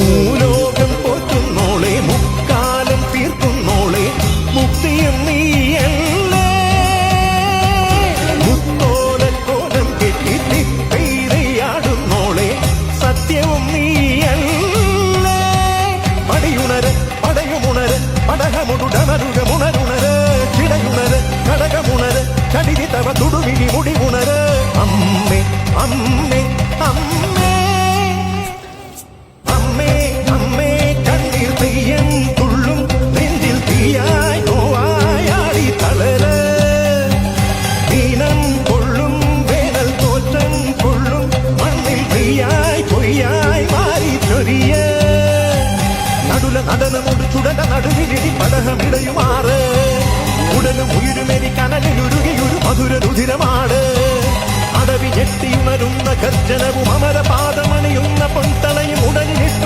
ഭൂലോകം പോറ്റുന്നോളെ മുക്കാലം തീർക്കുന്നോളെ മുക്തിയും നീയല്ലേ മുത്തോലക്കോലം കെട്ടി തിപ്പയിരയാടുന്നോളെ സത്യവും നീയല്ലേ പടിയുണര് പടയുമുണര് പടകമുടുടമരുകമുണരുണര് ചിടയുണര് കടകമുണര് ചടിതി തവ തുടുവിഴി മുടിവുണര് അമ്മേ അമ്മേ അമ്മേ അമ്മേ അമ്മേ കണ്ണീർ തെയ്യം തുള്ളും നെഞ്ചിൽ തീയായി നോവായാടി തളര് ദീനം കൊള്ളും വേനൽ തോറ്റം കൊള്ളും മണ്ണിൽ തീയായി പൊയ്യായി മാറി ചൊരിയ നടുല നടനമോട് ചുടല നടുവിലിടി പടഹമിടയുമാറ് ഉടലും ഉയരുമെനി കനലിലുരുകിയൊരു മധുര രുധിരമാട് അടവി ഞെട്ടിയുണരുന്ന ഗർജനവും അമരപാദമണിയുന്ന പൊൻതളയും ഉടലിട്ട